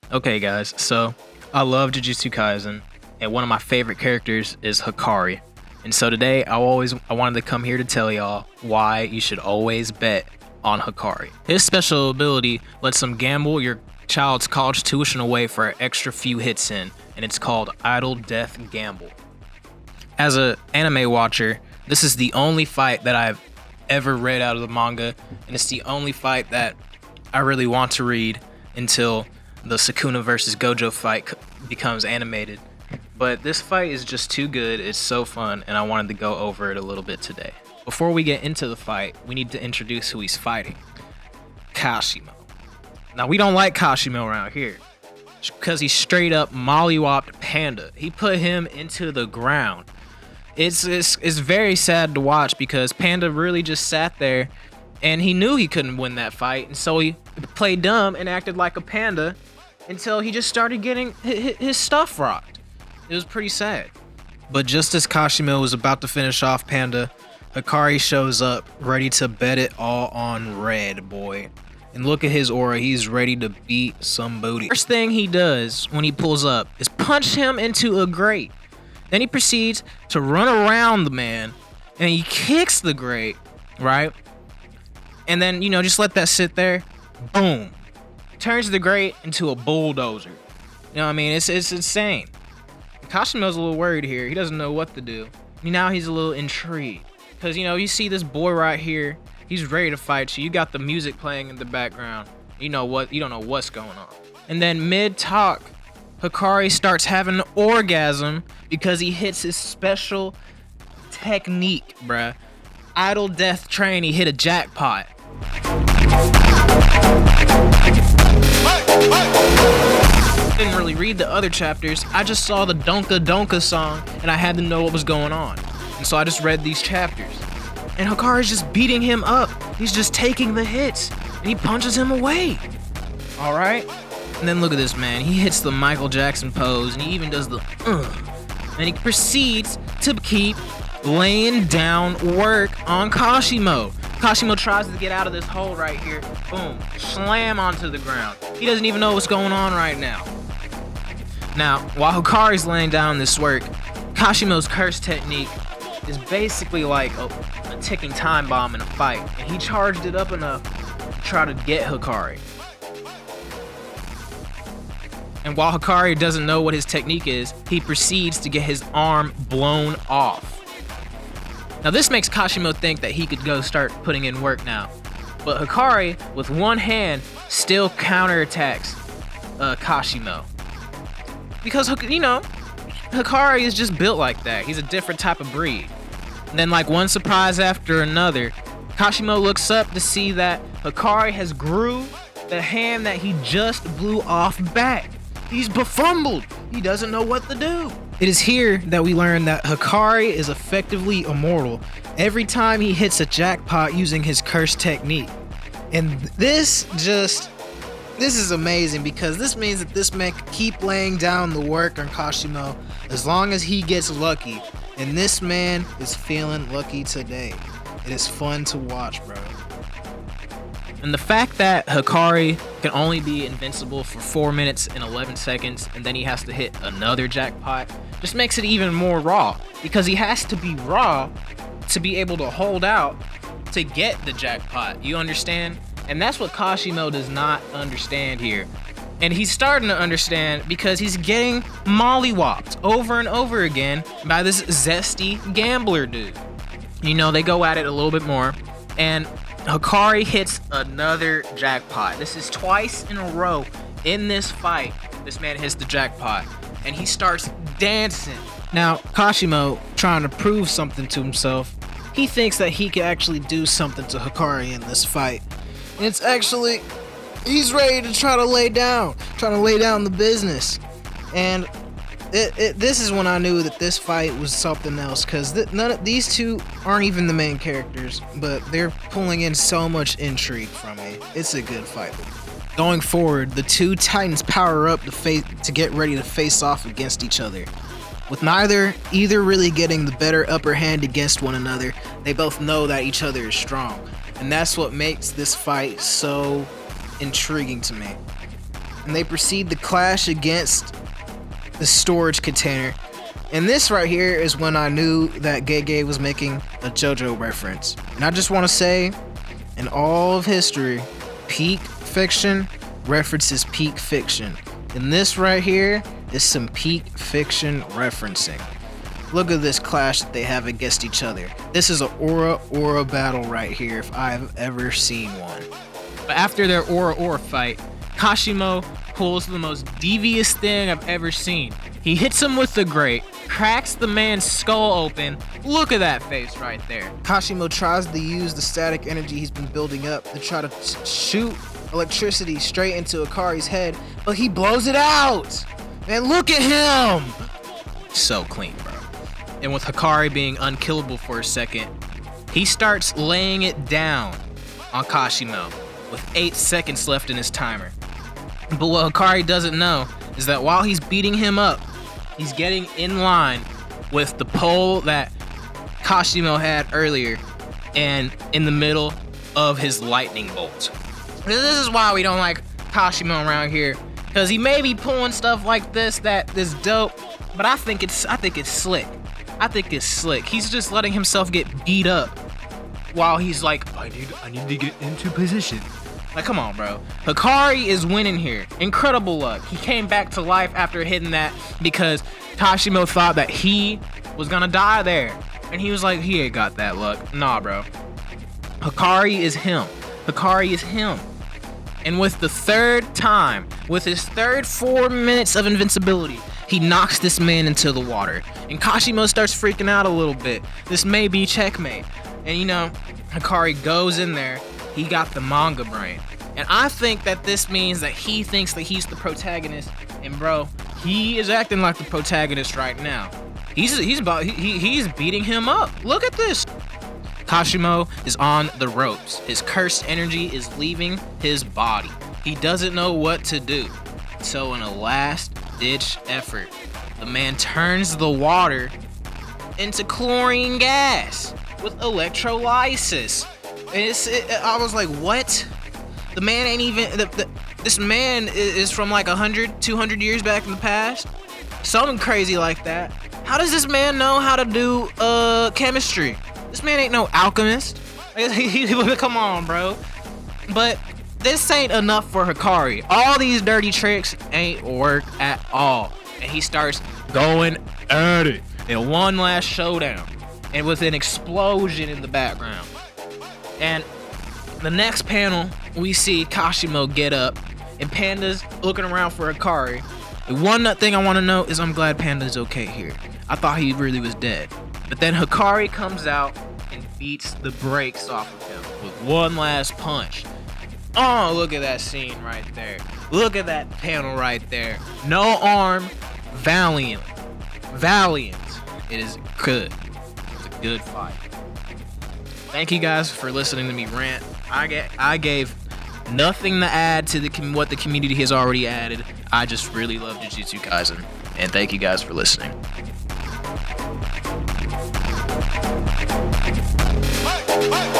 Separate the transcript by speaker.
Speaker 1: Okay, guys, so I love Jujutsu Kaisen, and one of my favorite characters is Hakari. And so today, I wanted to come here to tell y'all why you should always bet on Hakari. His special ability lets him gamble your child's college tuition away for an extra few hits in, and it's called Idle Death Gamble. As a anime watcher, this is the only fight that I've ever read out of the manga, and it's the only fight that I really want to read until the Sukuna versus Gojo fight becomes animated. But this fight is just too good, it's so fun, and I wanted to go over it a little bit today. Before we get into the fight, we need to introduce who he's fighting. Kashimo. Now, we don't like Kashimo around here, because he straight up mollywopped Panda. He put him into the ground. It's very sad to watch because Panda really just sat there and he knew he couldn't win that fight, and so he played dumb and acted like a panda until he just started getting his stuff rocked. It was pretty sad. But just as Kashimo was about to finish off Panda, Hakari shows up, ready to bet it all on red, boy. And look at his aura, he's ready to beat some booty. First thing he does when he pulls up is punch him into a grate. Then he proceeds to run around the man, and he kicks the grate, right? And then, just let that sit there. Boom. Turns the grate into a bulldozer. You know what I mean? It's insane. Kashimo's a little worried here. He doesn't know what to do. Now he's a little intrigued. Because, you see this boy right here. He's ready to fight you. You got the music playing in the background. You know what? You don't know what's going on. And then mid-talk, Hakari starts having an orgasm because he hits his special technique, bruh. Idle Death Train, he hit a jackpot. Didn't really read the other chapters. I just saw the Donka Donka song and I had to know what was going on. And so I just read these chapters. And Hakari's just beating him up. He's just taking the hits and he punches him away. All right? And then look at this, man. He hits the Michael Jackson pose, and he even does the And he proceeds to keep laying down work on Kashimo. Kashimo tries to get out of this hole right here. Boom. Slam onto the ground. He doesn't even know what's going on right now. Now, while Hakari's laying down this work, Kashimo's curse technique is basically like a ticking time bomb in a fight. And he charged it up enough to try to get Hakari. And while Hakari doesn't know what his technique is, he proceeds to get his arm blown off. Now this makes Kashimo think that he could go start putting in work now. But Hakari, with one hand, still counterattacks Kashimo. Because, Hakari is just built like that. He's a different type of breed. And then like one surprise after another, Kashimo looks up to see that Hakari has grew the hand that he just blew off back. He's befumbled. He doesn't know what to do. It is here that we learn that Hakari is effectively immortal every time he hits a jackpot using his curse technique. And this is amazing because this means that this man can keep laying down the work on Kashimo as long as he gets lucky. And this man is feeling lucky today. It is fun to watch, bro. And the fact that Hakari can only be invincible for 4 minutes and 11 seconds and then he has to hit another jackpot just makes it even more raw, because he has to be raw to be able to hold out to get the jackpot. You understand? And that's what Kashimo does not understand here. And he's starting to understand because he's getting mollywopped over and over again by this zesty gambler dude. They go at it a little bit more, and Hakari hits another jackpot. This is twice in a row in this fight. This man hits the jackpot, and he starts dancing. Now, Kashimo, trying to prove something to himself, he thinks that he can actually do something to Hakari in this fight. And it's actually, he's ready to trying to lay down the business. And this is when I knew that this fight was something else, because none of these two aren't even the main characters, but they're pulling in so much intrigue from me. It's a good fight. Going forward, the two titans power up to get ready to face off against each other. With either really getting the better upper hand against one another, they both know that each other is strong. And that's what makes this fight so intriguing to me. and they proceed to clash against the storage container. And this right here is when I knew that Gege was making a JoJo reference. And I just want to say, in all of history, peak fiction references peak fiction. And this right here is some peak fiction referencing. Look at this clash that they have against each other. This is an aura battle right here if I've ever seen one. But after their aura fight, Kashimo pulls the most devious thing I've ever seen. He hits him with the grate, cracks the man's skull open. Look at that face right there. Kashimo tries to use the static energy he's been building up to try to shoot electricity straight into Hakari's head, but he blows it out. Man, look at him. So clean, bro. And with Hakari being unkillable for a second, he starts laying it down on Kashimo with 8 seconds left in his timer. But what Hakari doesn't know is that while he's beating him up, he's getting in line with the pole that Kashimo had earlier and in the middle of his lightning bolt. This is why we don't like Kashimo around here, because he may be pulling stuff like this that is dope, but I think it's slick. I think it's slick. He's just letting himself get beat up while he's like, I need to get into position. Like, come on, bro. Hakari is winning here. Incredible luck. He came back to life after hitting that because Kashimo thought that he was gonna die there. And he was like, he ain't got that luck. Nah, bro. Hakari is him. Hakari is him. And with the third time, with his third 4 minutes of invincibility, he knocks this man into the water. And Kashimo starts freaking out a little bit. This may be checkmate. And you know, Hakari goes in there. He got the manga brain. And I think that this means that he thinks that he's the protagonist. And bro, he is acting like the protagonist right now. He's beating him up. Look at this. Kashimo is on the ropes. His cursed energy is leaving his body. He doesn't know what to do. So in a last-ditch effort, the man turns the water into chlorine gas with electrolysis. And I was like, what? The man ain't even... this man is from like 100, 200 years back in the past. Something crazy like that. How does this man know how to do chemistry? This man ain't no alchemist. Come on, bro. But this ain't enough for Hakari. All these dirty tricks ain't work at all. And he starts going at it in one last showdown. And with an explosion in the background. And the next panel, we see Kashimo get up. And Panda's looking around for Hakari. And one thing I want to know is I'm glad Panda's okay here. I thought he really was dead. But then Hakari comes out and beats the brakes off of him with one last punch. Oh, look at that scene right there. Look at that panel right there. No arm, valiant. It is good. It's a good fight. Thank you guys for listening to me rant. I gave nothing to add to what the community has already added. I just really love Jujutsu Kaisen. And thank you guys for listening.
Speaker 2: Hey, hey.